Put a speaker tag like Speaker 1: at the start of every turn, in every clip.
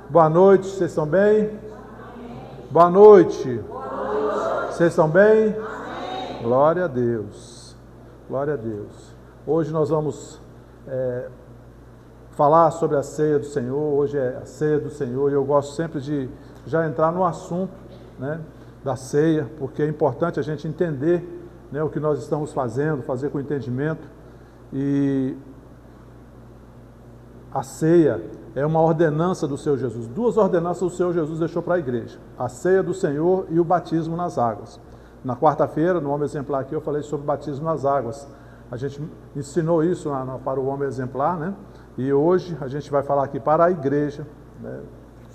Speaker 1: Boa noite, vocês estão bem? Boa noite. Vocês estão bem? Amém. Glória a Deus. Glória a Deus. Hoje nós vamos falar sobre a ceia do Senhor. Hoje é a ceia do Senhor e eu gosto sempre de já entrar no assunto, né, da ceia, porque é importante a gente entender, né, o que nós estamos fazendo, fazer com entendimento. E a ceia é uma ordenança do Senhor Jesus. Duas ordenanças o Senhor Jesus deixou para a igreja: a ceia do Senhor e o batismo nas águas. Na quarta-feira, no Homem Exemplar aqui, eu falei sobre o batismo nas águas. A gente ensinou isso para o Homem Exemplar, né? E hoje a gente vai falar aqui para a igreja, né,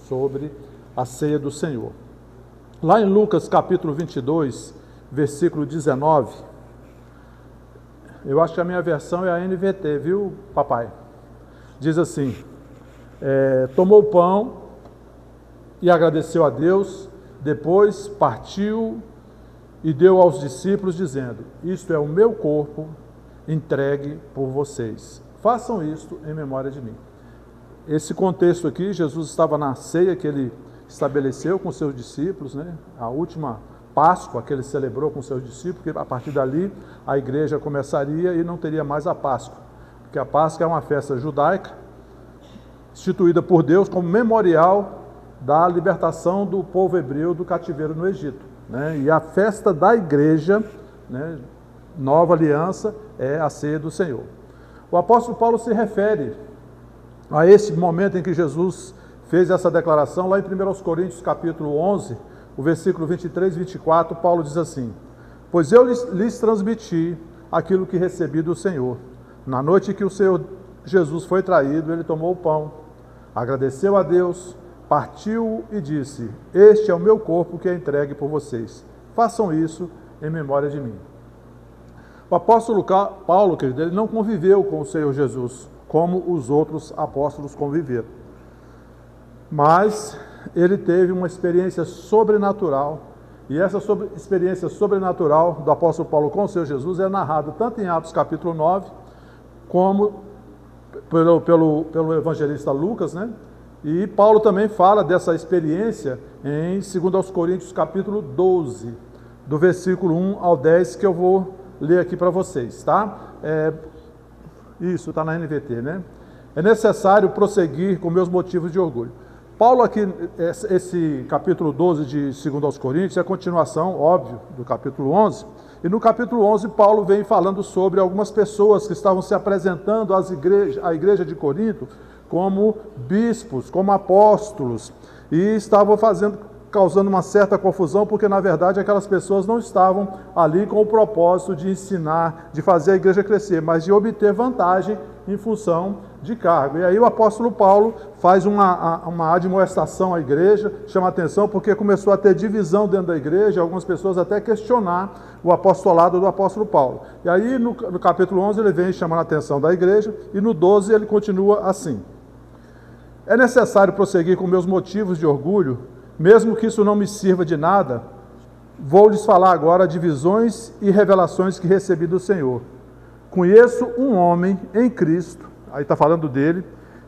Speaker 1: sobre a ceia do Senhor. Lá em Lucas capítulo 22, versículo 19, eu acho que a minha versão é a NVT, viu, papai? Diz assim: tomou o pão e agradeceu a Deus, depois partiu e deu aos discípulos, dizendo: isto é o meu corpo entregue por vocês. Façam isto em memória de mim. Esse contexto aqui, Jesus estava na ceia que ele estabeleceu com seus discípulos, né? A última Páscoa que ele celebrou com seus discípulos, porque a partir dali a igreja começaria e não teria mais a Páscoa, porque a Páscoa é uma festa judaica instituída por Deus como memorial da libertação do povo hebreu do cativeiro no Egito, né? E a festa da igreja, né, nova aliança, é a ceia do Senhor. O apóstolo Paulo se refere a esse momento em que Jesus fez essa declaração, lá em 1 Coríntios capítulo 11, o versículo 23 e 24, Paulo diz assim: pois eu lhes transmiti aquilo que recebi do Senhor. Na noite que o Senhor Jesus foi traído, ele tomou o pão, agradeceu a Deus, partiu e disse: este é o meu corpo que é entregue por vocês. Façam isso em memória de mim. O apóstolo Paulo, querido, ele não conviveu com o Senhor Jesus como os outros apóstolos conviveram, mas ele teve uma experiência sobrenatural, e essa experiência sobrenatural do apóstolo Paulo com o Senhor Jesus é narrada tanto em Atos capítulo 9, como pelo evangelista Lucas, né? E Paulo também fala dessa experiência em 2 Coríntios capítulo 12, do versículo 1 ao 10, que eu vou ler aqui para vocês, tá? Isso, está na NVT, né? É necessário prosseguir com meus motivos de orgulho. Paulo aqui, esse capítulo 12 de 2 Coríntios é a continuação, óbvio, do capítulo 11, e no capítulo 11 Paulo vem falando sobre algumas pessoas que estavam se apresentando à igreja de Corinto como bispos, como apóstolos, e estavam causando uma certa confusão, porque na verdade aquelas pessoas não estavam ali com o propósito de ensinar, de fazer a igreja crescer, mas de obter vantagem em função de cargo. E aí o apóstolo Paulo faz uma admoestação à igreja, chama a atenção porque começou a ter divisão dentro da igreja, algumas pessoas até questionar o apostolado do apóstolo Paulo. E aí no capítulo 11 ele vem chamando a atenção da igreja, e no 12 ele continua assim: é necessário prosseguir com meus motivos de orgulho, mesmo que isso não me sirva de nada. Vou lhes falar agora de visões e revelações que recebi do Senhor. Conheço um homem em Cristo, aí está falando dele,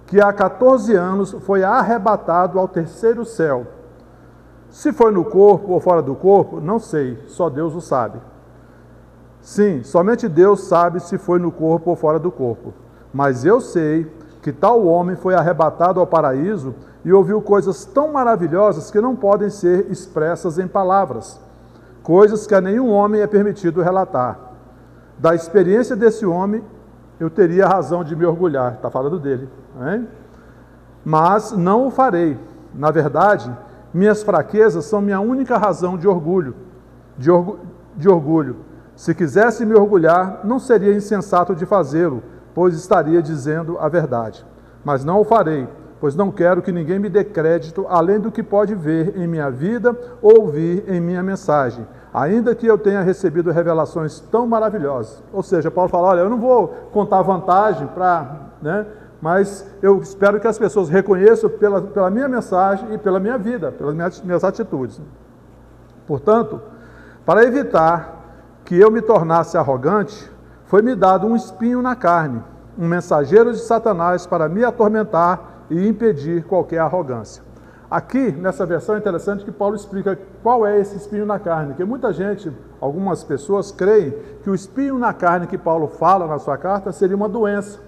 Speaker 1: que há 14 anos foi arrebatado ao terceiro céu. Se foi no corpo ou fora do corpo, não sei, só Deus o sabe. Sim, somente Deus sabe se foi no corpo ou fora do corpo. Mas eu sei que tal homem foi arrebatado ao paraíso e ouviu coisas tão maravilhosas que não podem ser expressas em palavras, coisas que a nenhum homem é permitido relatar. Da experiência desse homem, eu teria razão de me orgulhar, está falando dele, hein? Mas não o farei. Na verdade, minhas fraquezas são minha única razão de orgulho. Se quisesse me orgulhar, não seria insensato de fazê-lo, pois estaria dizendo a verdade. Mas não o farei, pois não quero que ninguém me dê crédito além do que pode ver em minha vida ou ouvir em minha mensagem, ainda que eu tenha recebido revelações tão maravilhosas. Ou seja, Paulo fala: olha, eu não vou contar vantagem mas eu espero que as pessoas reconheçam pela minha mensagem e pela minha vida, pelas minhas atitudes. Portanto, para evitar que eu me tornasse arrogante, foi-me dado um espinho na carne, um mensageiro de Satanás para me atormentar e impedir qualquer arrogância. Aqui, nessa versão, é interessante que Paulo explica qual é esse espinho na carne, porque muita gente, algumas pessoas creem que o espinho na carne que Paulo fala na sua carta seria uma doença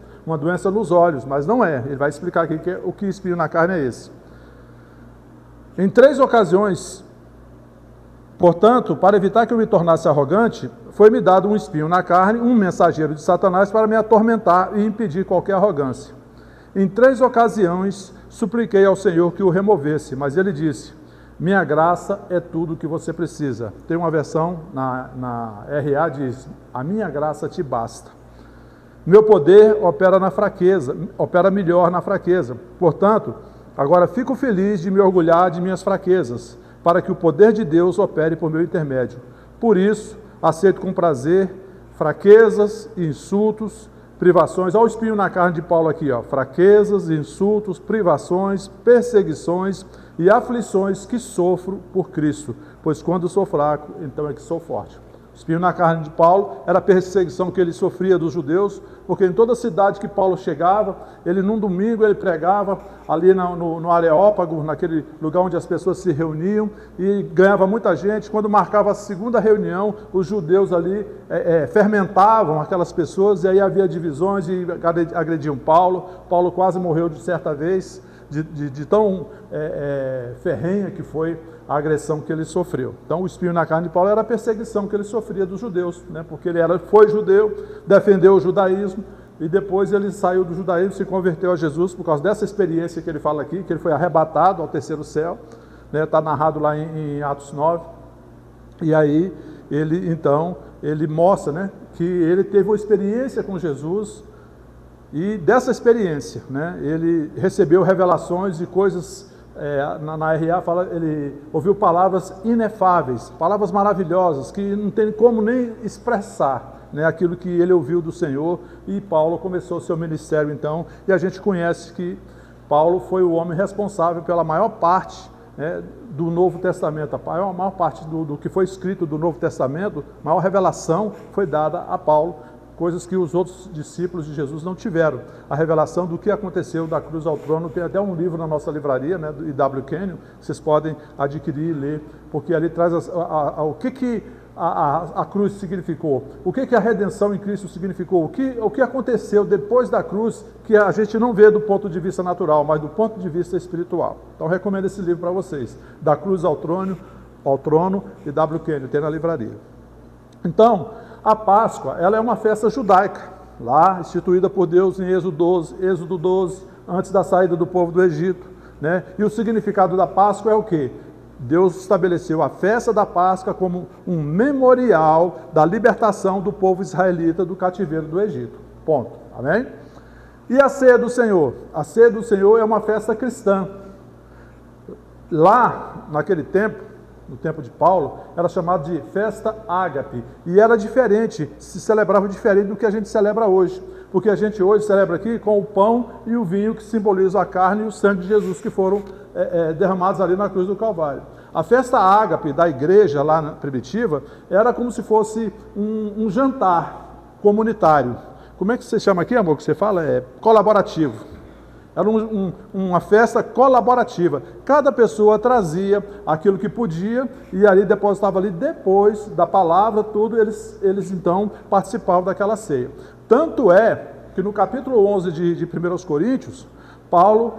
Speaker 1: nos olhos, mas não é. Ele vai explicar aqui o que espinho na carne é esse. Em 3 ocasiões, portanto, para evitar que eu me tornasse arrogante, foi-me dado um espinho na carne, um mensageiro de Satanás para me atormentar e impedir qualquer arrogância. Em 3 ocasiões, supliquei ao Senhor que o removesse, mas ele disse, minha graça é tudo o que você precisa. Tem uma versão na RA, diz, a minha graça te basta. Meu poder opera melhor na fraqueza. Portanto, agora fico feliz de me orgulhar de minhas fraquezas, para que o poder de Deus opere por meu intermédio. Por isso, aceito com prazer fraquezas, insultos, privações. Olha o espinho na carne de Paulo aqui, ó. Fraquezas, insultos, privações, perseguições e aflições que sofro por Cristo, pois quando sou fraco, então é que sou forte. O espinho na carne de Paulo era a perseguição que ele sofria dos judeus, porque em toda cidade que Paulo chegava, ele num domingo ele pregava ali no Areópago, naquele lugar onde as pessoas se reuniam, e ganhava muita gente. Quando marcava a segunda reunião, os judeus ali fermentavam aquelas pessoas, e aí havia divisões e agrediam Paulo. Paulo quase morreu de certa vez, de tão ferrenha que foi a agressão que ele sofreu. Então, o espinho na carne de Paulo era a perseguição que ele sofria dos judeus, né? Porque ele foi judeu, defendeu o judaísmo, e depois ele saiu do judaísmo, se converteu a Jesus, por causa dessa experiência que ele fala aqui, que ele foi arrebatado ao terceiro céu, né? Está narrado lá em Atos 9, e aí ele mostra, né, que ele teve uma experiência com Jesus, e dessa experiência, né, ele recebeu revelações de coisas. Na RA fala, ele ouviu palavras inefáveis, palavras maravilhosas, que não tem como nem expressar, né, aquilo que ele ouviu do Senhor. E Paulo começou seu ministério então, e a gente conhece que Paulo foi o homem responsável pela maior parte, né, do Novo Testamento. A maior parte do que foi escrito do Novo Testamento, a maior revelação foi dada a Paulo, coisas que os outros discípulos de Jesus não tiveram. A revelação do que aconteceu da cruz ao trono, tem até um livro na nossa livraria, né, do E.W. Kenyon, que vocês podem adquirir e ler, porque ali traz o que a cruz significou, o que a redenção em Cristo significou, o que aconteceu depois da cruz, que a gente não vê do ponto de vista natural, mas do ponto de vista espiritual. Então, recomendo esse livro para vocês, Da Cruz ao Trono, E.W. Kenyon, tem na livraria. Então, a Páscoa, ela é uma festa judaica, lá instituída por Deus em Êxodo 12, antes da saída do povo do Egito, né? E o significado da Páscoa é o quê? Deus estabeleceu a festa da Páscoa como um memorial da libertação do povo israelita do cativeiro do Egito. Ponto. Amém? E a ceia do Senhor? A ceia do Senhor é uma festa cristã. Lá, naquele tempo, no tempo de Paulo, era chamado de festa ágape, e era diferente, se celebrava diferente do que a gente celebra hoje, porque a gente hoje celebra aqui com o pão e o vinho que simbolizam a carne e o sangue de Jesus que foram derramados ali na cruz do Calvário. A festa ágape da igreja lá primitiva era como se fosse um jantar comunitário. Como é que você chama aqui, amor, que você fala? Colaborativo. Era uma festa colaborativa. Cada pessoa trazia aquilo que podia e ali depositava ali, depois da palavra, tudo, eles então participavam daquela ceia. Tanto é que no capítulo 11 de 1 Coríntios, Paulo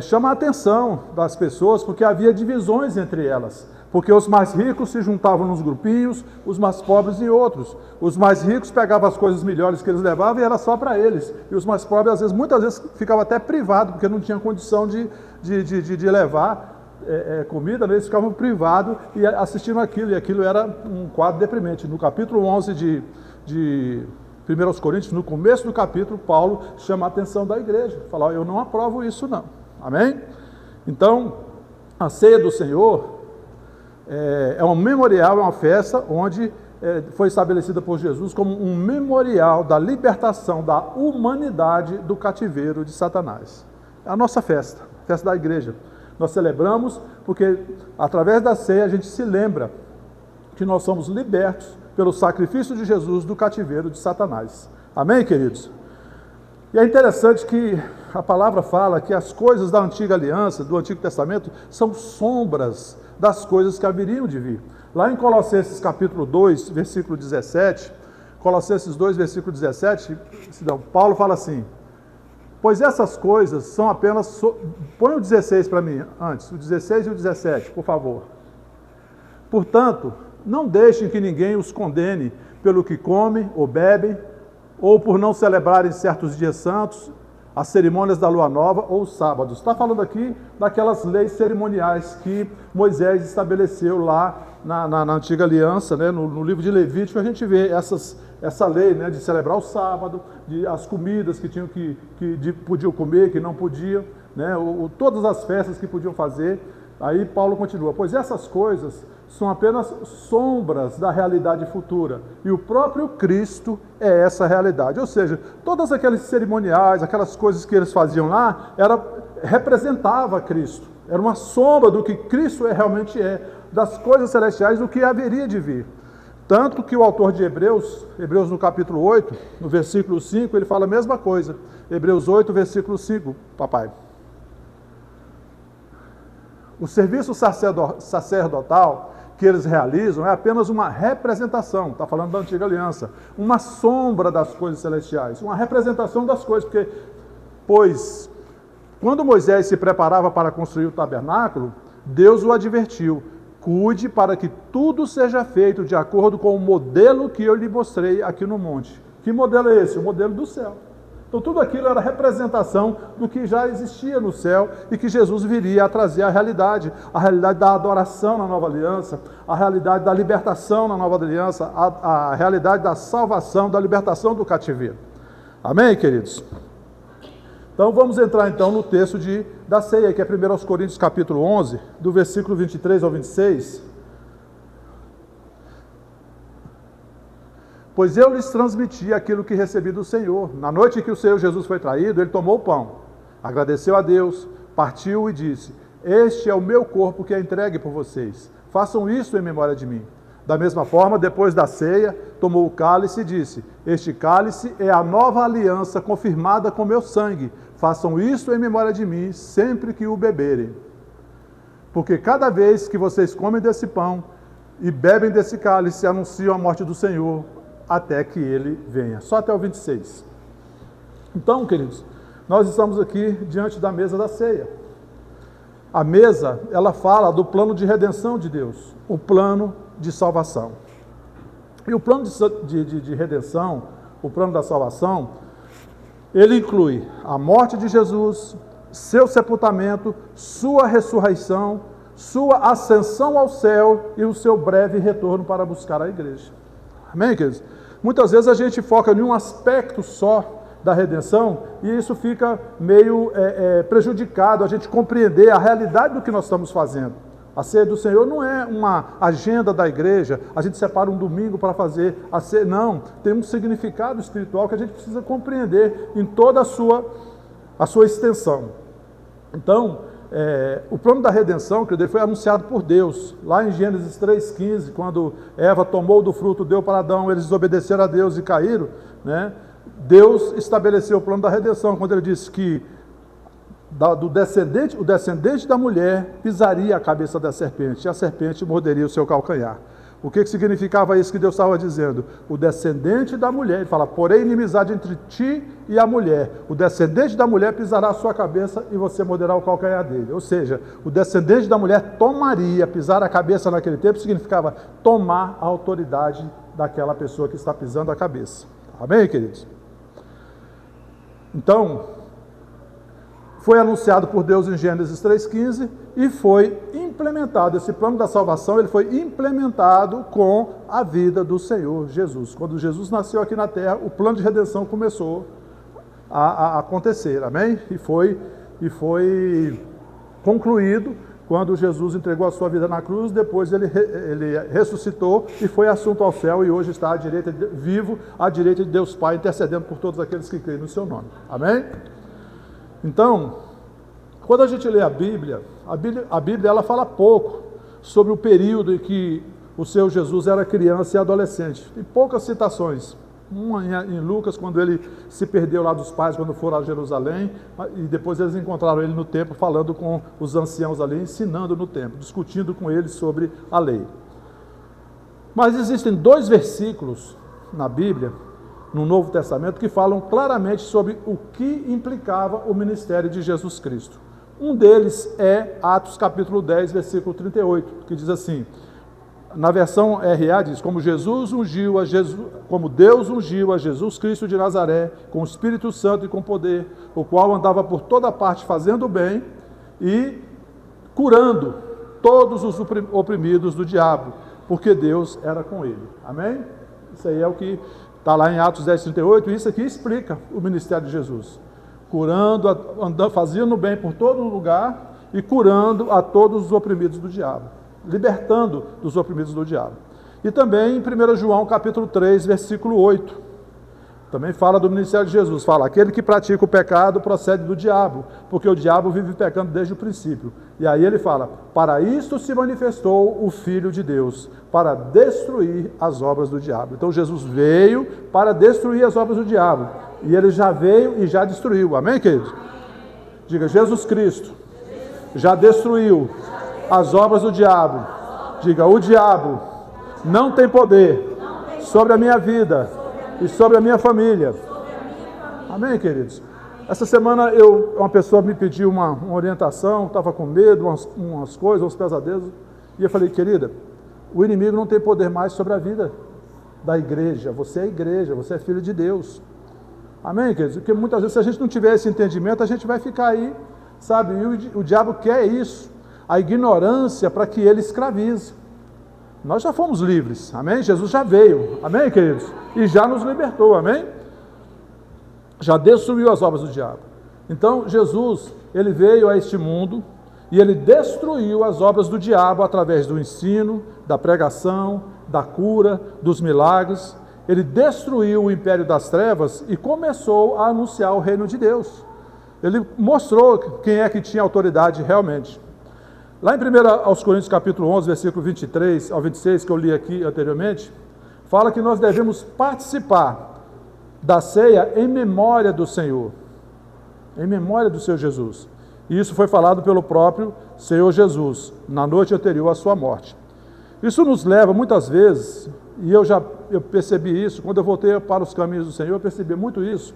Speaker 1: chama a atenção das pessoas porque havia divisões entre elas. Porque os mais ricos se juntavam nos grupinhos, os mais pobres em outros. Os mais ricos pegavam as coisas melhores que eles levavam e era só para eles. E os mais pobres, muitas vezes, ficavam até privados, porque não tinham condição de levar comida, né? Eles ficavam privados e assistindo aquilo. E aquilo era um quadro deprimente. No capítulo 11 de 1 Coríntios, no começo do capítulo, Paulo chama a atenção da igreja. Fala, eu não aprovo isso não. Amém? Então, a ceia do Senhor é um memorial, é uma festa onde foi estabelecida por Jesus como um memorial da libertação da humanidade do cativeiro de Satanás. É a nossa festa, a festa da igreja. Nós celebramos porque através da ceia a gente se lembra que nós somos libertos pelo sacrifício de Jesus do cativeiro de Satanás. Amém, queridos? E é interessante que a palavra fala que as coisas da antiga aliança, do Antigo Testamento, são sombras das coisas que haveriam de vir. Lá em Colossenses capítulo 2, versículo 17, Colossenses 2, versículo 17, Paulo fala assim: pois essas coisas são apenas... Põe o 16 para mim antes, o 16 e o 17, por favor. Portanto, não deixem que ninguém os condene pelo que comem ou bebem, ou por não celebrarem certos dias santos, as cerimônias da lua nova ou os sábados. Está falando aqui daquelas leis cerimoniais que Moisés estabeleceu lá na antiga aliança, né? No livro de Levítico a gente vê essa lei, né? De celebrar o sábado, as comidas que podiam comer, que não podiam, né? Todas as festas que podiam fazer. Aí Paulo continua: pois essas coisas são apenas sombras da realidade futura, e o próprio Cristo é essa realidade. Ou seja, todas aqueles cerimoniais, aquelas coisas que eles faziam lá, representava Cristo, era uma sombra do que Cristo realmente é, das coisas celestiais, do que haveria de vir. Tanto que o autor de Hebreus no capítulo 8, no versículo 5, ele fala a mesma coisa. Hebreus 8, versículo 5, papai. O serviço sacerdotal que eles realizam é apenas uma representação, está falando da antiga aliança, uma sombra das coisas celestiais, uma representação das coisas, pois quando Moisés se preparava para construir o tabernáculo, Deus o advertiu: cuide para que tudo seja feito de acordo com o modelo que eu lhe mostrei aqui no monte. Que modelo é esse? O modelo do céu. Então tudo aquilo era representação do que já existia no céu e que Jesus viria a trazer a realidade da adoração na nova aliança, a realidade da libertação na nova aliança, a realidade da salvação, da libertação do cativeiro. Amém, queridos? Então vamos entrar então no texto da ceia, que é 1 Coríntios capítulo 11, do versículo 23 ao 26. Pois eu lhes transmiti aquilo que recebi do Senhor. Na noite em que o Senhor Jesus foi traído, ele tomou o pão, agradeceu a Deus, partiu e disse: este é o meu corpo que é entregue por vocês. Façam isso em memória de mim. Da mesma forma, depois da ceia, tomou o cálice e disse: este cálice é a nova aliança confirmada com meu sangue. Façam isso em memória de mim, sempre que o beberem. Porque cada vez que vocês comem desse pão e bebem desse cálice, anunciam a morte do Senhor, até que ele venha. Só até o 26. Então, queridos, nós estamos aqui diante da mesa da ceia. A mesa, ela fala do plano de redenção de Deus, o plano de salvação. E o plano de redenção, o plano da salvação, ele inclui a morte de Jesus, seu sepultamento, sua ressurreição, sua ascensão ao céu e o seu breve retorno para buscar a igreja. Amém, queridos? Muitas vezes a gente foca em um aspecto só da redenção e isso fica meio prejudicado, a gente compreender a realidade do que nós estamos fazendo. A ceia do Senhor não é uma agenda da igreja, a gente separa um domingo para fazer a ceia, não. Tem um significado espiritual que a gente precisa compreender em toda a sua extensão. Então, o plano da redenção, que foi anunciado por Deus, lá em Gênesis 3,15, quando Eva tomou do fruto, deu para Adão, eles desobedeceram a Deus e caíram, né? Deus estabeleceu o plano da redenção, quando ele disse que o descendente da mulher pisaria a cabeça da serpente, e a serpente morderia o seu calcanhar. O que significava isso que Deus estava dizendo? O descendente da mulher, ele fala: porém inimizade entre ti e a mulher. O descendente da mulher pisará a sua cabeça e você morderá o calcanhar dele. Ou seja, o descendente da mulher pisar a cabeça naquele tempo significava tomar a autoridade daquela pessoa que está pisando a cabeça. Amém, queridos? Então, foi anunciado por Deus em Gênesis 3,15 e foi implementado. Esse plano da salvação, ele foi implementado com a vida do Senhor Jesus. Quando Jesus nasceu aqui na terra, o plano de redenção começou a acontecer, amém? E foi concluído quando Jesus entregou a sua vida na cruz. Depois ele ressuscitou e foi assunto ao céu e hoje está vivo à direita de Deus Pai, intercedendo por todos aqueles que creem no seu nome, amém? Então, quando a gente lê a Bíblia ela fala pouco sobre o período em que o Senhor Jesus era criança e adolescente. Tem poucas citações. Uma em Lucas, quando ele se perdeu lá dos pais, quando foram a Jerusalém, e depois eles encontraram ele no templo, falando com os anciãos ali, ensinando no templo, discutindo com eles sobre a lei. Mas existem 2 versículos na Bíblia, no Novo Testamento, que falam claramente sobre o que implicava o ministério de Jesus Cristo. Um deles é Atos capítulo 10, versículo 38, que diz assim, na versão RA diz, como Deus ungiu a Jesus Cristo de Nazaré, com o Espírito Santo e com poder, o qual andava por toda parte fazendo o bem e curando todos os oprimidos do diabo, porque Deus era com ele. Amém? Isso aí é o que está lá em Atos 10, 38, e isso aqui explica o ministério de Jesus. Curando, andando, fazendo o bem por todo lugar e curando a todos os oprimidos do diabo. Libertando dos oprimidos do diabo. E também em 1 João capítulo 3, versículo 8, também fala do ministério de Jesus, fala, aquele que pratica o pecado procede do diabo, porque o diabo vive pecando desde o princípio. E aí ele fala, para isto se manifestou o Filho de Deus, para destruir as obras do diabo. Então Jesus veio para destruir as obras do diabo, e ele já veio e já destruiu, amém, queridos? Diga, Jesus Cristo já destruiu as obras do diabo. Diga, o diabo não tem poder sobre a minha vida e sobre a minha família. Amém, queridos? Essa semana uma pessoa me pediu uma orientação, estava com medo, umas coisas, uns pesadelos, e eu falei, querida, o inimigo não tem poder mais sobre a vida da igreja. Você é igreja, você é filho de Deus. Amém, queridos? Porque muitas vezes, se a gente não tiver esse entendimento, a gente vai ficar aí, sabe? E o diabo quer isso, a ignorância, para que ele escravize. Nós já fomos livres, amém? Jesus já veio, amém, queridos? E já nos libertou, amém? Já destruiu as obras do diabo. Então, Jesus, ele veio a este mundo e ele destruiu as obras do diabo através do ensino, da pregação, da cura, dos milagres. Ele destruiu o império das trevas e começou a anunciar o reino de Deus. Ele mostrou quem é que tinha autoridade realmente. Lá em 1 Coríntios capítulo 11, versículo 23 ao 26, que eu li aqui anteriormente, fala que nós devemos participar da ceia em memória do Senhor, em memória do Senhor Jesus. E isso foi falado pelo próprio Senhor Jesus, na noite anterior à sua morte. Isso nos leva muitas vezes, e eu percebi isso, quando eu voltei para os caminhos do Senhor, eu percebi muito isso,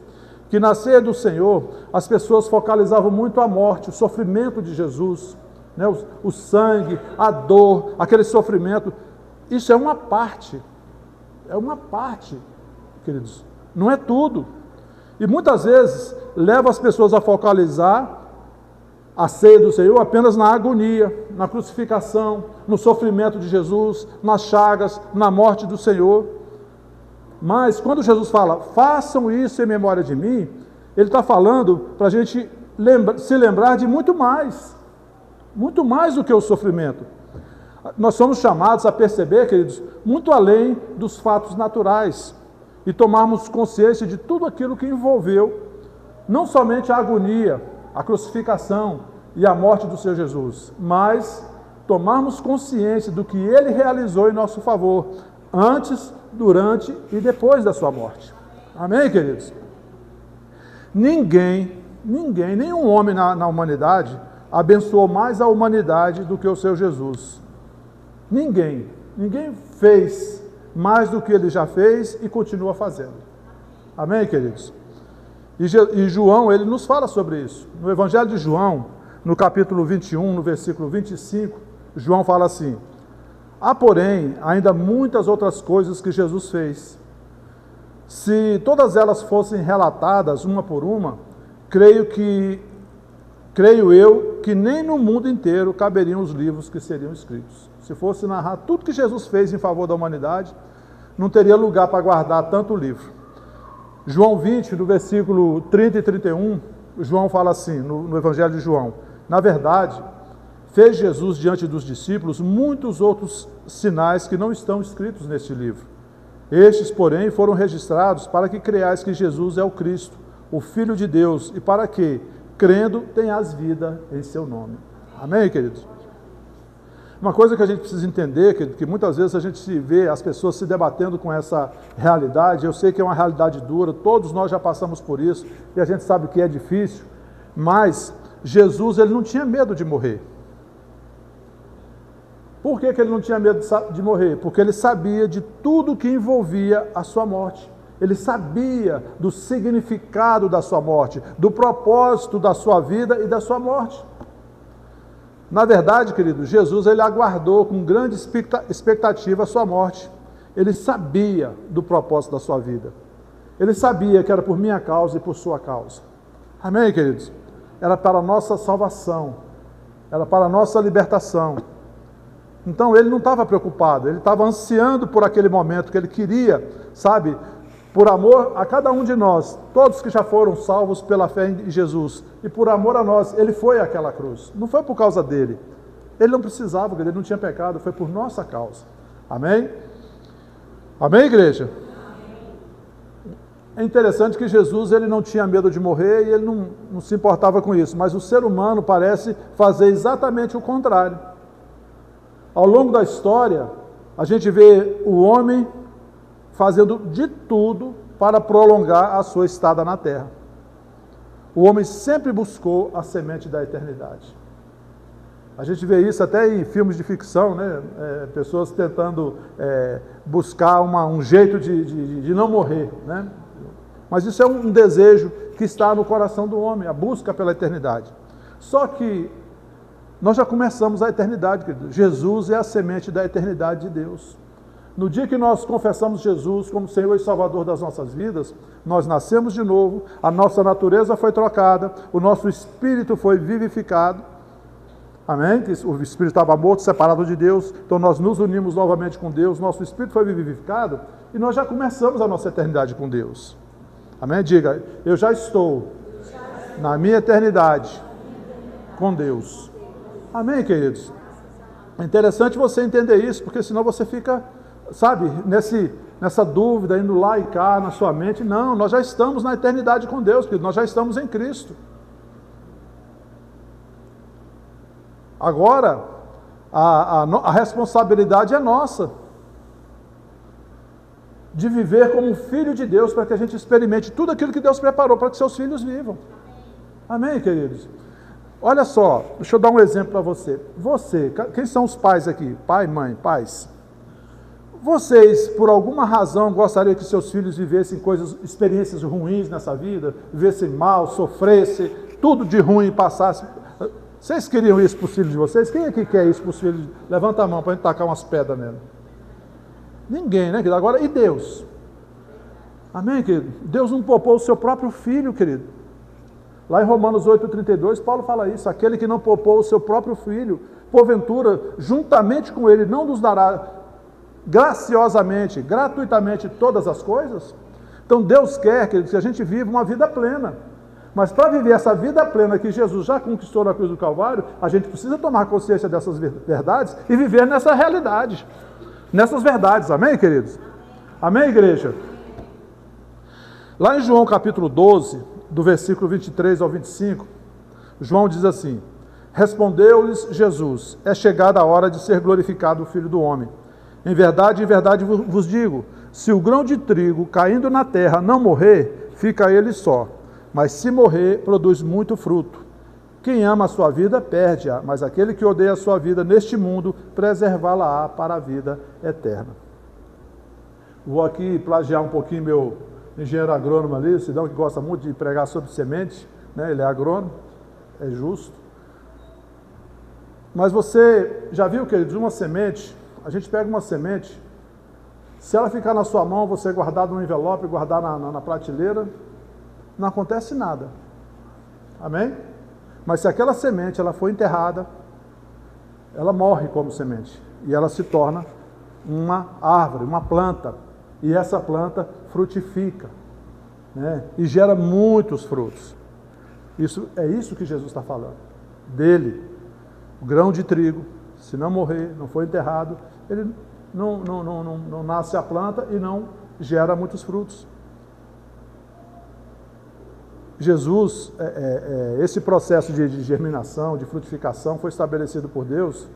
Speaker 1: que na ceia do Senhor, as pessoas focalizavam muito a morte, o sofrimento de Jesus, né, o sangue, a dor, aquele sofrimento. Isso é uma parte, queridos, não é tudo. E muitas vezes leva as pessoas a focalizar a ceia do Senhor apenas na agonia, na crucificação, no sofrimento de Jesus, nas chagas, na morte do Senhor. Mas quando Jesus fala, façam isso em memória de mim, ele está falando para a gente se lembrar de muito mais do que o sofrimento. Nós somos chamados a perceber, queridos, muito além dos fatos naturais e tomarmos consciência de tudo aquilo que envolveu, não somente a agonia, a crucificação e a morte do Senhor Jesus, mas tomarmos consciência do que Ele realizou em nosso favor, antes, durante e depois da sua morte. Amém, queridos? Nenhum homem na humanidade abençoou mais a humanidade do que o Senhor Jesus. Ninguém fez mais do que Ele já fez e continua fazendo. Amém, queridos? E João, ele nos fala sobre isso. No Evangelho de João, no capítulo 21, no versículo 25, João fala assim, há, porém, ainda muitas outras coisas que Jesus fez. Se todas elas fossem relatadas, uma por uma, creio eu que nem no mundo inteiro caberiam os livros que seriam escritos. Se fosse narrar tudo que Jesus fez em favor da humanidade, não teria lugar para guardar tanto livro. João 20, no versículo 30 e 31, João fala assim, no Evangelho de João, na verdade, fez Jesus diante dos discípulos muitos outros sinais que não estão escritos neste livro. Estes, porém, foram registrados para que creiais que Jesus é o Cristo, o Filho de Deus, e para que, crendo, tenhas vida em seu nome. Amém, queridos? Uma coisa que a gente precisa entender, que muitas vezes a gente se vê as pessoas se debatendo com essa realidade, eu sei que é uma realidade dura, todos nós já passamos por isso, e a gente sabe que é difícil, mas Jesus, ele não tinha medo de morrer. Por que ele não tinha medo de morrer? Porque ele sabia de tudo que envolvia a sua morte. Ele sabia do significado da sua morte, do propósito da sua vida e da sua morte. Na verdade, querido, Jesus, ele aguardou com grande expectativa a sua morte. Ele sabia do propósito da sua vida. Ele sabia que era por minha causa e por sua causa. Amém, queridos? Era para a nossa salvação. Era para a nossa libertação. Então, ele não estava preocupado. Ele estava ansiando por aquele momento que ele queria, sabe, por amor a cada um de nós, todos que já foram salvos pela fé em Jesus, e por amor a nós, ele foi àquela cruz. Não foi por causa dele. Ele não precisava, ele não tinha pecado, foi por nossa causa. Amém? Amém, igreja? É interessante que Jesus, ele não tinha medo de morrer e ele não se importava com isso, mas o ser humano parece fazer exatamente o contrário. Ao longo da história, a gente vê o homem fazendo de tudo para prolongar a sua estada na terra. O homem sempre buscou a semente da eternidade. A gente vê isso até em filmes de ficção, né? Pessoas tentando buscar um jeito de não morrer, né? Mas isso é um desejo que está no coração do homem, a busca pela eternidade. Só que nós já começamos a eternidade, querido. Jesus é a semente da eternidade de Deus. No dia que nós confessamos Jesus como Senhor e Salvador das nossas vidas, nós nascemos de novo, a nossa natureza foi trocada, o nosso espírito foi vivificado. Amém? O espírito estava morto, separado de Deus, então nós nos unimos novamente com Deus, nosso espírito foi vivificado e nós já começamos a nossa eternidade com Deus. Amém? Diga, eu já estou na minha eternidade com Deus. Amém, queridos? É interessante você entender isso, porque senão você fica, sabe, nessa dúvida, indo lá e cá na sua mente. Não, nós já estamos na eternidade com Deus, querido, nós já estamos em Cristo. Agora, a responsabilidade é nossa, de viver como filho de Deus, para que a gente experimente tudo aquilo que Deus preparou para que seus filhos vivam. Amém, queridos? Olha só, deixa eu dar um exemplo para você. Quem são os pais aqui? Pai, mãe, pais. Vocês, por alguma razão, gostariam que seus filhos vivessem experiências ruins nessa vida? Vivessem mal, sofressem, tudo de ruim passasse? Vocês queriam isso para os filhos de vocês? Quem aqui quer isso para os filhos? Levanta a mão para a gente tacar umas pedras nela. Ninguém, né, querido? Agora, e Deus? Amém, querido? Deus não poupou o seu próprio filho, querido. Lá em Romanos 8,32, Paulo fala isso: aquele que não poupou o seu próprio filho, porventura, juntamente com ele, não nos dará graciosamente, gratuitamente todas as coisas? Então Deus quer que a gente viva uma vida plena. Mas para viver essa vida plena que Jesus já conquistou na cruz do Calvário, a gente precisa tomar consciência dessas verdades e viver nessa realidade, nessas verdades. Amém, queridos? Amém, igreja? Lá em João capítulo 12, do versículo 23 ao 25, João diz assim: respondeu-lhes Jesus: é chegada a hora de ser glorificado o Filho do Homem. Em verdade vos digo, se o grão de trigo caindo na terra não morrer, fica ele só, mas se morrer, produz muito fruto. Quem ama a sua vida, perde-a, mas aquele que odeia a sua vida neste mundo, preservá-la-á para a vida eterna. Vou aqui plagiar um pouquinho meu engenheiro agrônomo ali, o Sidão, que gosta muito de pregar sobre semente, né? Ele é agrônomo, é justo. Mas você já viu, queridos, uma semente, a gente pega uma semente, se ela ficar na sua mão, você guardar no envelope, guardar na prateleira, não acontece nada. Amém? Mas se aquela semente ela for enterrada, ela morre como semente e ela se torna uma árvore, uma planta, e essa planta frutifica, né? E gera muitos frutos. É isso que Jesus está falando, dele. O grão de trigo, se não morrer, não for enterrado, ele não nasce a planta e não gera muitos frutos. Jesus, esse processo de germinação, de frutificação, foi estabelecido por Deus,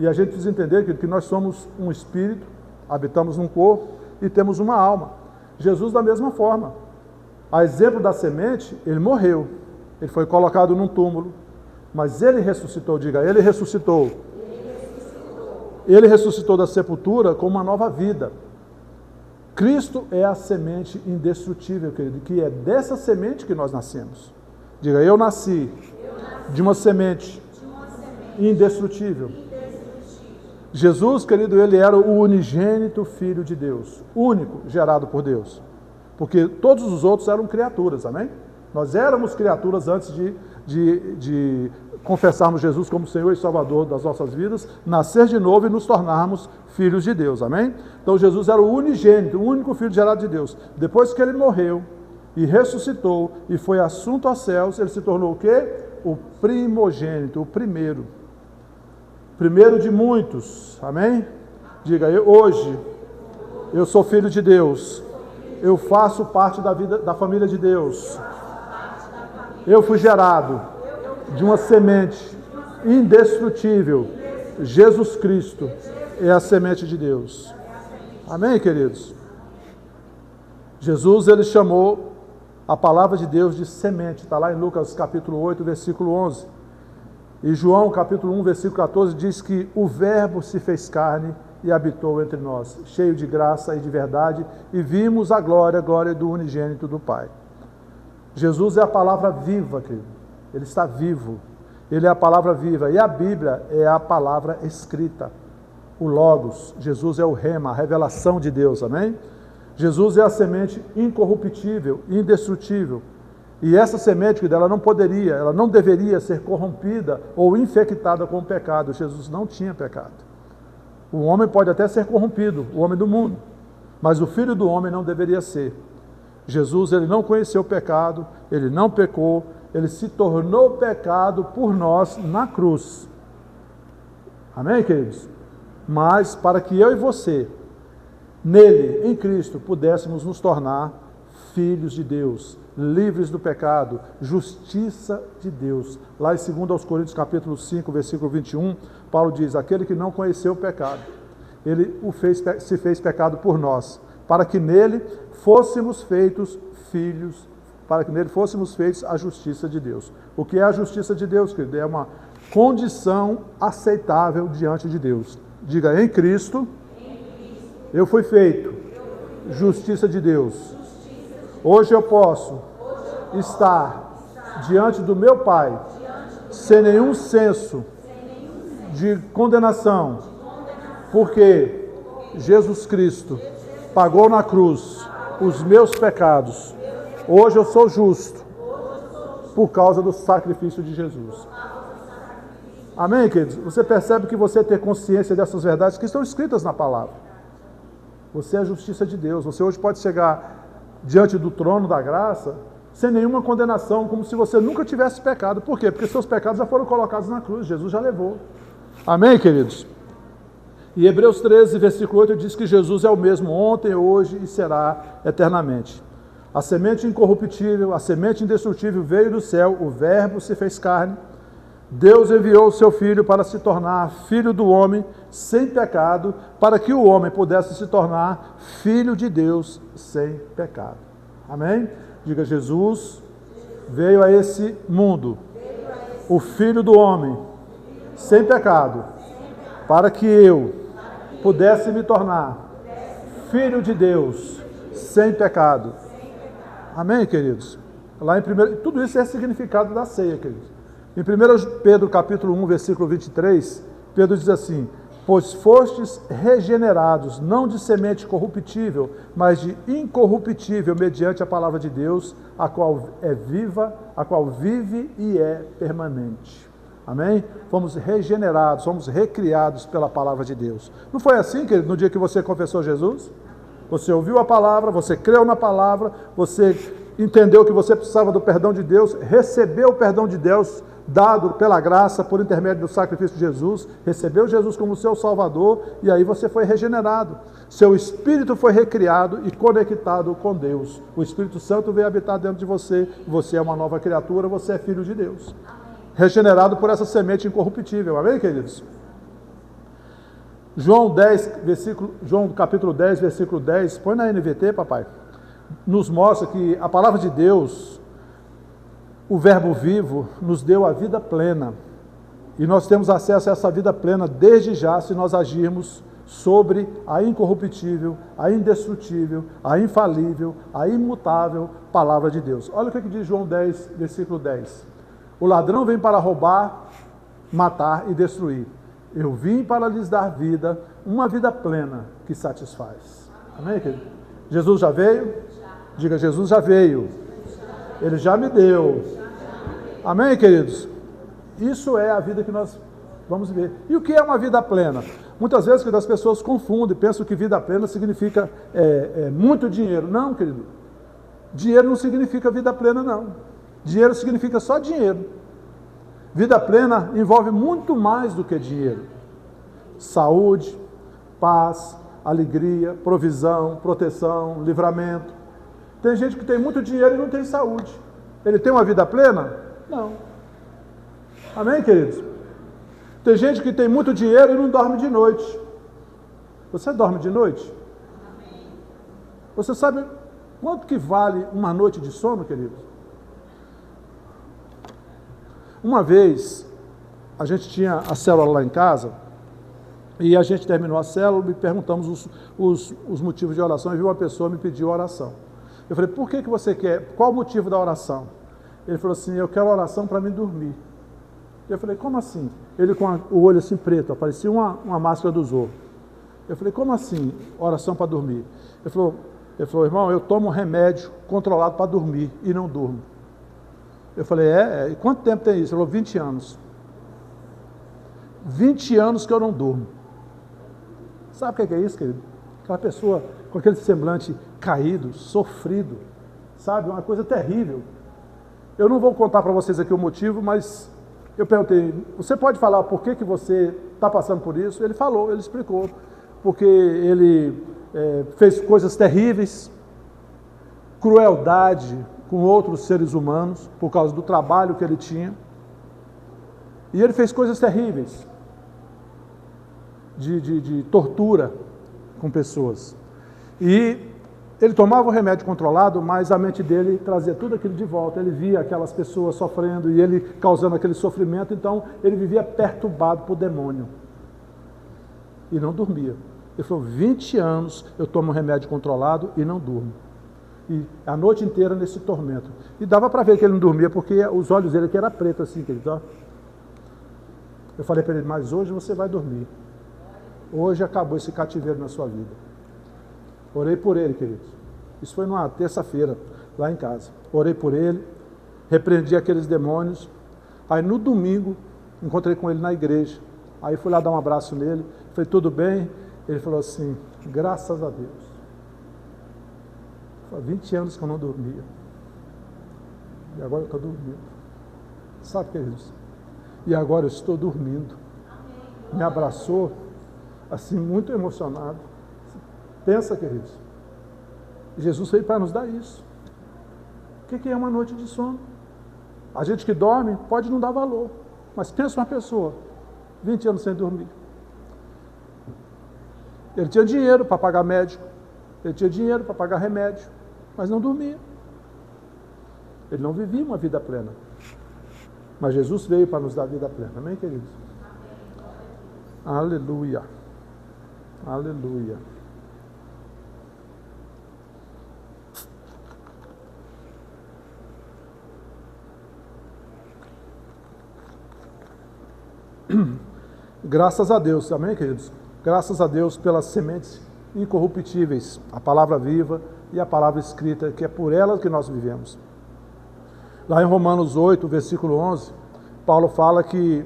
Speaker 1: E a gente precisa entender que nós somos um espírito, habitamos num corpo e temos uma alma. Jesus da mesma forma. A exemplo da semente, ele morreu. Ele foi colocado num túmulo, mas ele ressuscitou, diga, ele ressuscitou. Ele ressuscitou da sepultura com uma nova vida. Cristo é a semente indestrutível, querido, que é dessa semente que nós nascemos. Diga, eu nasci de uma semente indestrutível. Jesus, querido, ele era o unigênito Filho de Deus, único, gerado por Deus. Porque todos os outros eram criaturas, amém? Nós éramos criaturas antes de confessarmos Jesus como Senhor e Salvador das nossas vidas, nascer de novo e nos tornarmos filhos de Deus, amém? Então Jesus era o unigênito, o único Filho gerado de Deus. Depois que ele morreu e ressuscitou e foi assunto aos céus, ele se tornou o quê? O primogênito, o primeiro. Primeiro de muitos, amém? Diga, hoje eu sou filho de Deus, eu faço parte da família de Deus, eu fui gerado de uma semente indestrutível, Jesus Cristo é a semente de Deus, amém, queridos? Jesus, ele chamou a palavra de Deus de semente, está lá em Lucas capítulo 8, versículo 11, e João capítulo 1, versículo 14, diz que o Verbo se fez carne e habitou entre nós, cheio de graça e de verdade, e vimos a glória do unigênito do Pai. Jesus é a palavra viva, querido. Ele está vivo. Ele é a palavra viva. E a Bíblia é a palavra escrita. O Logos. Jesus é o Rema, a revelação de Deus, amém? Jesus é a semente incorruptível, indestrutível. E essa semente, ela não deveria ser corrompida ou infectada com o pecado. Jesus não tinha pecado. O homem pode até ser corrompido, o homem do mundo, mas o Filho do homem não deveria ser. Jesus, ele não conheceu o pecado, ele não pecou, ele se tornou pecado por nós na cruz. Amém, queridos? Mas para que eu e você, nele, em Cristo, pudéssemos nos tornar filhos de Deus, livres do pecado, justiça de Deus. Lá em 2 Coríntios capítulo 5, versículo 21, Paulo diz, aquele que não conheceu o pecado, ele se fez pecado por nós, para que nele fôssemos feitos filhos, para que nele fôssemos feitos a justiça de Deus. O que é a justiça de Deus, querido? É uma condição aceitável diante de Deus. Diga, em Cristo, eu fui feito justiça de Deus. Hoje eu posso estar diante do meu Pai sem nenhum senso de condenação, porque Jesus Cristo pagou na cruz os meus pecados. Hoje eu sou justo por causa do sacrifício de Jesus. Amém, queridos? Você percebe que você ter consciência dessas verdades que estão escritas na palavra. Você é a justiça de Deus. Você hoje pode chegar diante do trono da graça, sem nenhuma condenação, como se você nunca tivesse pecado. Por quê? Porque seus pecados já foram colocados na cruz, Jesus já levou. Amém, queridos? E Hebreus 13, versículo 8, diz que Jesus é o mesmo ontem, hoje e será eternamente. A semente incorruptível, a semente indestrutível veio do céu, o Verbo se fez carne. Deus enviou o seu Filho para se tornar filho do homem sem pecado, para que o homem pudesse se tornar filho de Deus sem pecado. Amém? Diga, Jesus veio a esse mundo, o Filho do homem, sem pecado, para que eu pudesse me tornar filho de Deus sem pecado. Amém, queridos? Lá em tudo isso é significado da ceia, queridos. Em 1 Pedro capítulo 1, versículo 23, Pedro diz assim, pois fostes regenerados, não de semente corruptível, mas de incorruptível, mediante a palavra de Deus, a qual é viva, a qual vive e é permanente. Amém? Fomos regenerados, fomos recriados pela palavra de Deus. Não foi assim, querido, no dia que você confessou Jesus? Você ouviu a palavra, você creu na palavra, você entendeu que você precisava do perdão de Deus, recebeu o perdão de Deus, dado pela graça, por intermédio do sacrifício de Jesus, recebeu Jesus como seu Salvador, e aí você foi regenerado. Seu espírito foi recriado e conectado com Deus. O Espírito Santo veio habitar dentro de você, você é uma nova criatura, você é filho de Deus. Regenerado por essa semente incorruptível, amém, queridos? João capítulo 10, versículo 10, põe na NVT, papai, nos mostra que a palavra de Deus, o verbo vivo, nos deu a vida plena. E nós temos acesso a essa vida plena desde já, se nós agirmos sobre a incorruptível, a indestrutível, a infalível, a imutável palavra de Deus. Olha o que diz João 10, versículo 10. O ladrão vem para roubar, matar e destruir. Eu vim para lhes dar vida, uma vida plena que satisfaz. Amém, querido? Jesus já veio? Diga, Jesus já veio. Ele já me deu. Amém, queridos? Isso é a vida que nós vamos ver. E o que é uma vida plena? Muitas vezes que as pessoas confundem, pensam que vida plena significa muito dinheiro. Não, querido. Dinheiro não significa vida plena, não. Dinheiro significa só dinheiro. Vida plena envolve muito mais do que dinheiro. Saúde, paz, alegria, provisão, proteção, livramento. Tem gente que tem muito dinheiro e não tem saúde. Ele tem uma vida plena? Não. Amém, queridos? Tem gente que tem muito dinheiro e não dorme de noite. Você dorme de noite? Você sabe quanto que vale uma noite de sono, queridos? Uma vez, a gente tinha a célula lá em casa, e a gente terminou a célula e perguntamos os motivos de oração, e viu uma pessoa me pediu oração. Eu falei, por que você quer? Qual o motivo da oração? Ele falou assim, eu quero oração para me dormir. Eu falei, como assim? Ele com o olho assim preto, parecia uma máscara do Zorro. Eu falei, como assim, oração para dormir? Ele falou, irmão, eu tomo um remédio controlado para dormir e não durmo. Eu falei, e quanto tempo tem isso? Ele falou, 20 anos. 20 anos que eu não durmo. Sabe o que é isso, querido? Aquela pessoa com aquele semblante caído, sofrido, sabe? Uma coisa terrível. Eu não vou contar para vocês aqui o motivo, mas eu perguntei, você pode falar por que você está passando por isso? Ele falou, ele explicou. Porque ele fez coisas terríveis, crueldade com outros seres humanos, por causa do trabalho que ele tinha. E ele fez coisas terríveis, de tortura com pessoas. E ele tomava o remédio controlado, mas a mente dele trazia tudo aquilo de volta. Ele via aquelas pessoas sofrendo e ele causando aquele sofrimento, então ele vivia perturbado por demônio. E não dormia. Ele falou, 20 anos eu tomo remédio controlado e não durmo. E a noite inteira nesse tormento. E dava para ver que ele não dormia, porque os olhos dele que era preto assim, querido. Ó. Eu falei para ele, mas hoje você vai dormir. Hoje acabou esse cativeiro na sua vida. Orei por ele, queridos. Isso foi numa terça-feira, lá em casa. Orei por ele, repreendi aqueles demônios. Aí no domingo, encontrei com ele na igreja. Aí fui lá dar um abraço nele. Falei, tudo bem? Ele falou assim, graças a Deus. Há 20 anos que eu não dormia. E agora eu estou dormindo. Sabe, queridos? E agora eu estou dormindo. Me abraçou, assim, muito emocionado. Pensa, queridos. Jesus veio para nos dar isso. O que é uma noite de sono? A gente que dorme pode não dar valor. Mas pensa uma pessoa, 20 anos sem dormir. Ele tinha dinheiro para pagar médico. Ele tinha dinheiro para pagar remédio. Mas não dormia. Ele não vivia uma vida plena. Mas Jesus veio para nos dar vida plena. Amém, queridos? Aleluia. Aleluia. Graças a Deus, amém, queridos? Graças a Deus pelas sementes incorruptíveis, a palavra viva e a palavra escrita, que é por ela que nós vivemos. Lá em Romanos 8, versículo 11, Paulo fala que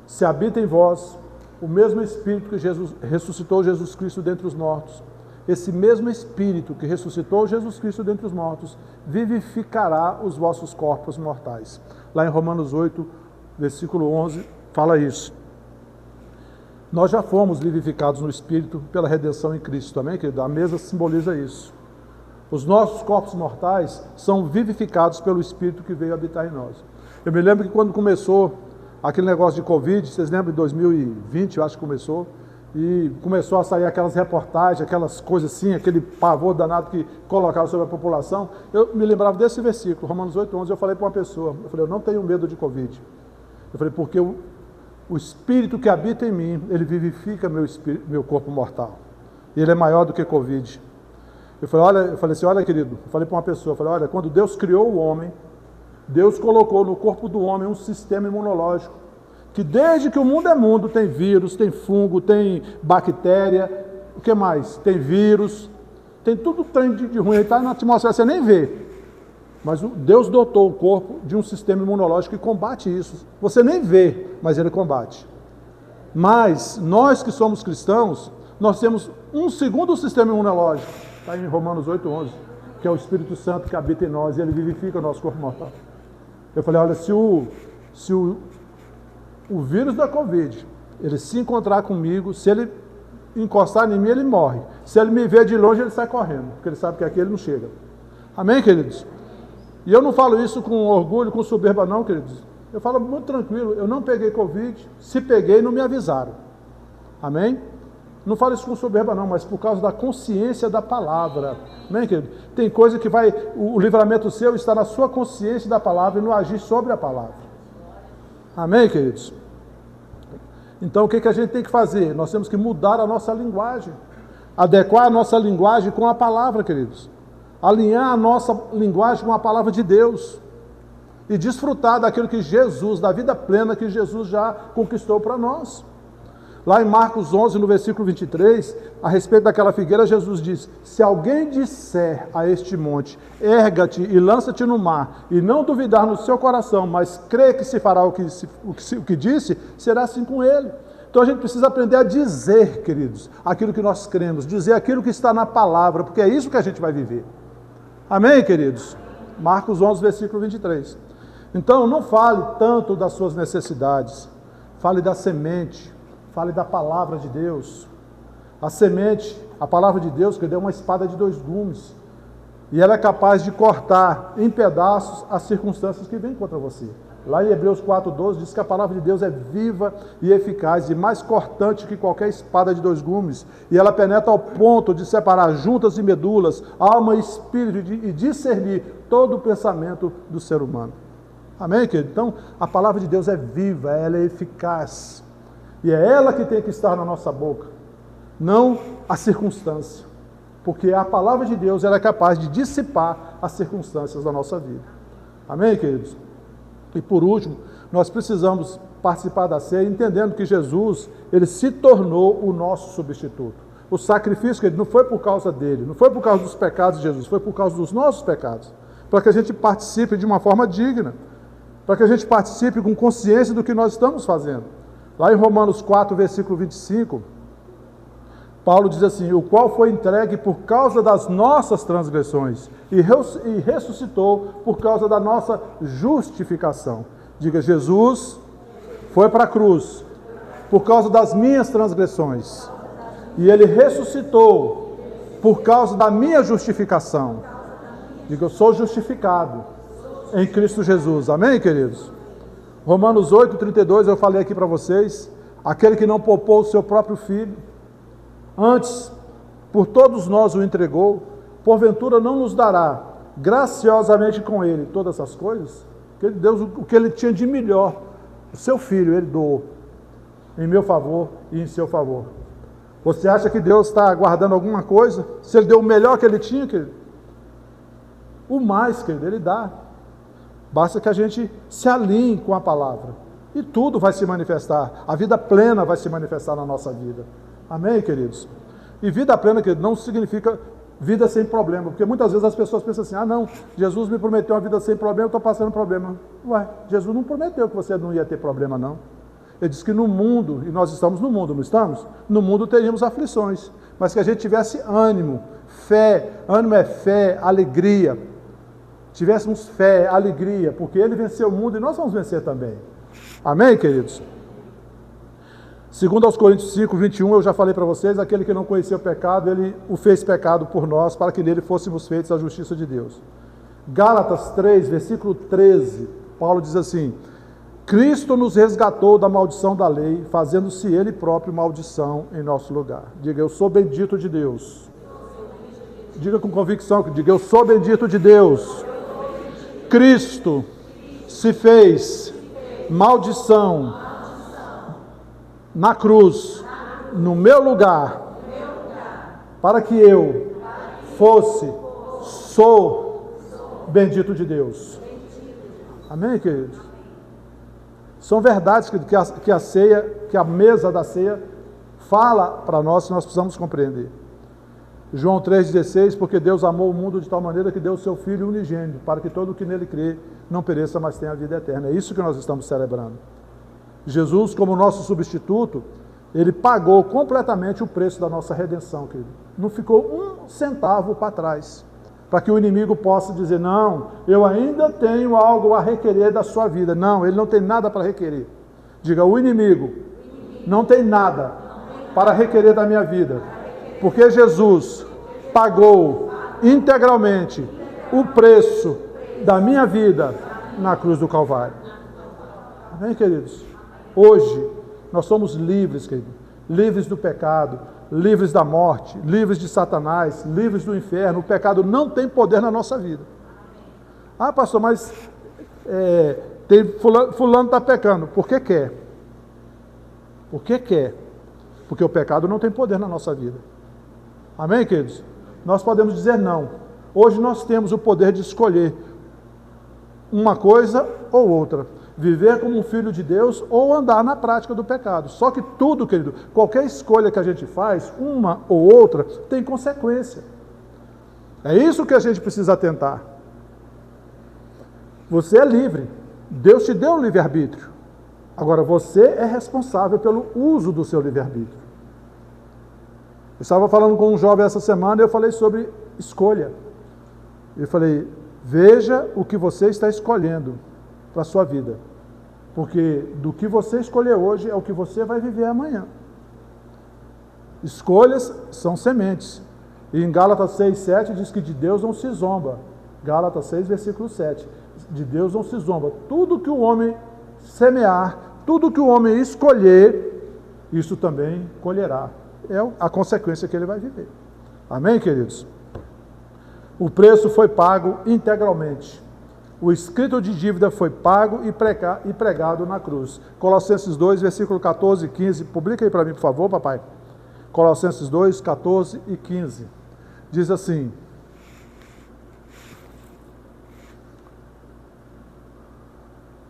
Speaker 1: se habita em vós o mesmo Espírito que ressuscitou Jesus Cristo dentre os mortos. Esse mesmo Espírito que ressuscitou Jesus Cristo dentre os mortos vivificará os vossos corpos mortais. Lá em Romanos 8, versículo 11, fala isso. Nós já fomos vivificados no Espírito pela redenção em Cristo, amém, querido? A mesa simboliza isso. Os nossos corpos mortais são vivificados pelo Espírito que veio habitar em nós. Eu me lembro que quando começou aquele negócio de Covid, vocês lembram, em 2020, eu acho que começou, e começou a sair aquelas reportagens, aquelas coisas assim, aquele pavor danado que colocava sobre a população, eu me lembrava desse versículo, Romanos 8:11, eu falei para uma pessoa, eu falei, eu não tenho medo de Covid. Eu falei, porque o Espírito que habita em mim, ele vivifica meu corpo mortal. E ele é maior do que Covid. Eu falei assim, olha querido, eu falei para uma pessoa, eu falei, olha, quando Deus criou o homem, Deus colocou no corpo do homem um sistema imunológico, que desde que o mundo é mundo, tem vírus, tem fungo, tem bactéria, o que mais? Tem vírus, tem tudo de ruim, ele está na atmosfera, você nem vê. Mas Deus dotou o corpo de um sistema imunológico que combate isso. Você nem vê, mas ele combate. Mas nós que somos cristãos, nós temos um segundo sistema imunológico, está em Romanos 8:11, que é o Espírito Santo que habita em nós e ele vivifica o nosso corpo mortal. Eu falei, olha, se o vírus da Covid, ele se encontrar comigo, se ele encostar em mim, ele morre. Se ele me ver de longe, ele sai correndo, porque ele sabe que aqui ele não chega. Amém, queridos? E eu não falo isso com orgulho, com soberba não, queridos. Eu falo muito tranquilo, eu não peguei Covid, se peguei, não me avisaram. Amém? Não falo isso com soberba não, mas por causa da consciência da palavra. Amém, querido? Tem coisa que o livramento seu está na sua consciência da palavra e no agir sobre a palavra. Amém, queridos? Então, o que a gente tem que fazer? Nós temos que mudar a nossa linguagem, adequar a nossa linguagem com a palavra, queridos. Alinhar a nossa linguagem com a palavra de Deus e desfrutar daquilo que Jesus, da vida plena que Jesus já conquistou para nós. Lá em Marcos 11, no versículo 23, a respeito daquela figueira, Jesus diz, se alguém disser a este monte, erga-te e lança-te no mar, e não duvidar no seu coração, mas crê que se fará o que disse, será assim com ele. Então a gente precisa aprender a dizer, queridos, aquilo que nós cremos, dizer aquilo que está na palavra, porque é isso que a gente vai viver. Amém, queridos? Marcos 11, versículo 23. Então não fale tanto das suas necessidades, fale da semente, fale da palavra de Deus. A semente, a palavra de Deus, que é uma espada de 2 gumes. E ela é capaz de cortar em pedaços as circunstâncias que vêm contra você. Lá em Hebreus 4:12 diz que a palavra de Deus é viva e eficaz e mais cortante que qualquer espada de 2 gumes. E ela penetra ao ponto de separar juntas e medulas, alma e espírito e discernir todo o pensamento do ser humano. Amém, querido? Então, a palavra de Deus é viva, ela é eficaz. E é ela que tem que estar na nossa boca, não a circunstância. Porque a palavra de Deus ela é capaz de dissipar as circunstâncias da nossa vida. Amém, queridos? E por último, nós precisamos participar da ceia entendendo que Jesus, ele se tornou o nosso substituto. O sacrifício que ele não foi por causa dele, não foi por causa dos pecados de Jesus, foi por causa dos nossos pecados. Para que a gente participe de uma forma digna, para que a gente participe com consciência do que nós estamos fazendo. Lá em Romanos 4, versículo 25, Paulo diz assim, o qual foi entregue por causa das nossas transgressões e ressuscitou por causa da nossa justificação. Diga, Jesus foi para a cruz por causa das minhas transgressões e ele ressuscitou por causa da minha justificação. Diga, eu sou justificado em Cristo Jesus. Amém, queridos? Romanos 8, 32, eu falei aqui para vocês, aquele que não poupou o seu próprio filho, antes, por todos nós o entregou, porventura não nos dará graciosamente com ele todas essas coisas? Que Deus, o que ele tinha de melhor, o seu filho, ele doou em meu favor e em seu favor. Você acha que Deus está guardando alguma coisa? Se ele deu o melhor que ele tinha, querido, o mais, querido, ele dá. Basta que a gente se alinhe com a palavra. E tudo vai se manifestar. A vida plena vai se manifestar na nossa vida. Amém, queridos? E vida plena, querido, não significa vida sem problema. Porque muitas vezes as pessoas pensam assim, não, Jesus me prometeu uma vida sem problema, eu estou passando problema. Ué, Jesus não prometeu que você não ia ter problema, não. Ele disse que no mundo, e nós estamos no mundo, não estamos? No mundo teríamos aflições. Mas que a gente tivesse ânimo, fé. Ânimo é fé, alegria. Tivéssemos fé, alegria, porque ele venceu o mundo e nós vamos vencer também. Amém, queridos? Segundo aos Coríntios 5, 21, eu já falei para vocês, aquele que não conhecia o pecado, ele o fez pecado por nós, para que nele fôssemos feitos a justiça de Deus. Gálatas 3, versículo 13, Paulo diz assim, Cristo nos resgatou da maldição da lei, fazendo-se Ele próprio maldição em nosso lugar. Diga, eu sou bendito de Deus. Diga com convicção, diga, eu sou bendito de Deus. Cristo se fez maldição na cruz, no meu lugar, para que eu sou bendito de Deus. Amém, queridos? São verdades que a ceia, que a mesa da ceia fala para nós, que nós precisamos compreender. João 3,16, porque Deus amou o mundo de tal maneira que deu o seu Filho unigênito, para que todo o que nele crê não pereça, mas tenha a vida eterna. É isso que nós estamos celebrando. Jesus, como nosso substituto, ele pagou completamente o preço da nossa redenção, querido. Não ficou um centavo para trás, para que o inimigo possa dizer, não, eu ainda tenho algo a requerer da sua vida. Não, ele não tem nada para requerer. Diga, o inimigo não tem nada para requerer da minha vida, porque Jesus pagou integralmente o preço da minha vida na cruz do Calvário. Amém, queridos? Hoje, nós somos livres, querido, livres do pecado, livres da morte, livres de Satanás, livres do inferno. O pecado não tem poder na nossa vida. Ah, pastor, mas fulano está pecando. Por que quer? Por que quer? Porque o pecado não tem poder na nossa vida. Amém, queridos? Nós podemos dizer não. Hoje nós temos o poder de escolher uma coisa ou outra. Viver como um filho de Deus ou andar na prática do pecado. Só que tudo, querido, qualquer escolha que a gente faz, uma ou outra, tem consequência. É isso que a gente precisa atentar. Você é livre. Deus te deu um livre-arbítrio. Agora, você é responsável pelo uso do seu livre-arbítrio. Eu estava falando com um jovem essa semana e eu falei sobre escolha. Eu falei, veja o que você está escolhendo para a sua vida. Porque do que você escolher hoje é o que você vai viver amanhã. Escolhas são sementes. E em Gálatas 6:7 diz que de Deus não se zomba. Gálatas 6, versículo 7. De Deus não se zomba. Tudo que o homem semear, tudo que o homem escolher, isso também colherá. É a consequência que ele vai viver. Amém, queridos? O preço foi pago integralmente. O escrito de dívida foi pago e pregado na cruz. Colossenses 2, versículo 14 e 15. Publica aí para mim, por favor, papai. Colossenses 2, 14 e 15. Diz assim: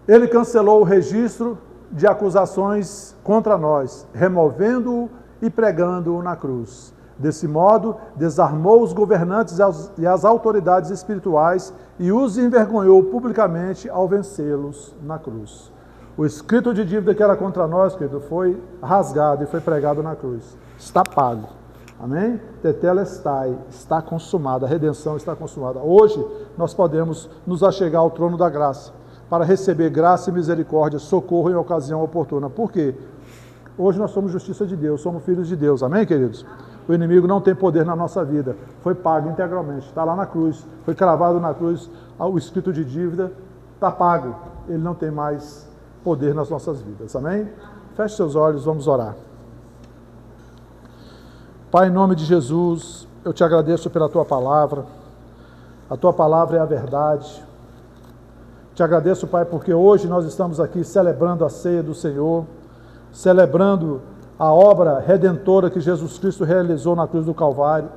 Speaker 1: Ele cancelou o registro de acusações contra nós, removendo-o e pregando-o na cruz. Desse modo, desarmou os governantes e as autoridades espirituais e os envergonhou publicamente ao vencê-los na cruz. O escrito de dívida que era contra nós, querido, foi rasgado e foi pregado na cruz. Está pago. Amém? Tetelestai, está consumada, a redenção está consumada. Hoje, nós podemos nos achegar ao trono da graça para receber graça e misericórdia, socorro em ocasião oportuna. Por quê? Hoje nós somos justiça de Deus, somos filhos de Deus. Amém, queridos? O inimigo não tem poder na nossa vida. Foi pago integralmente. Está lá na cruz. Foi cravado na cruz. O escrito de dívida está pago. Ele não tem mais poder nas nossas vidas. Amém? Feche seus olhos, vamos orar. Pai, em nome de Jesus, eu te agradeço pela tua palavra. A tua palavra é a verdade. Te agradeço, Pai, porque hoje nós estamos aqui celebrando a ceia do Senhor, celebrando a obra redentora que Jesus Cristo realizou na cruz do Calvário.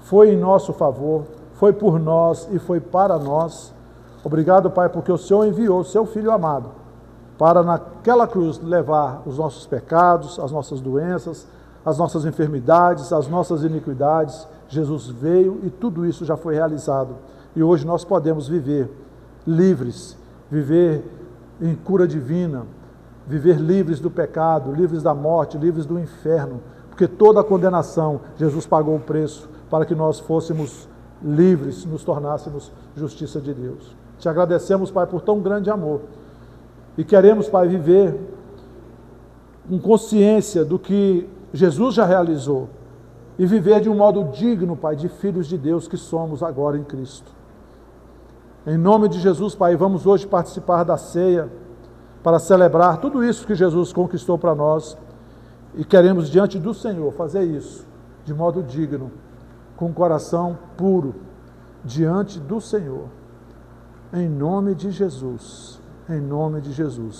Speaker 1: Foi em nosso favor, foi por nós e foi para nós. Obrigado, Pai, porque o Senhor enviou o seu Filho amado para naquela cruz levar os nossos pecados, as nossas doenças, as nossas enfermidades, as nossas iniquidades. Jesus veio e tudo isso já foi realizado. E hoje nós podemos viver livres, viver em cura divina, viver livres do pecado, livres da morte, livres do inferno, porque toda a condenação, Jesus pagou o preço para que nós fôssemos livres, nos tornássemos justiça de Deus. Te agradecemos, Pai, por tão grande amor e queremos, Pai, viver com consciência do que Jesus já realizou e viver de um modo digno, Pai, de filhos de Deus que somos agora em Cristo. Em nome de Jesus, Pai, vamos hoje participar da ceia para celebrar tudo isso que Jesus conquistou para nós e queremos diante do Senhor fazer isso de modo digno, com o coração puro, diante do Senhor. Em nome de Jesus. Em nome de Jesus.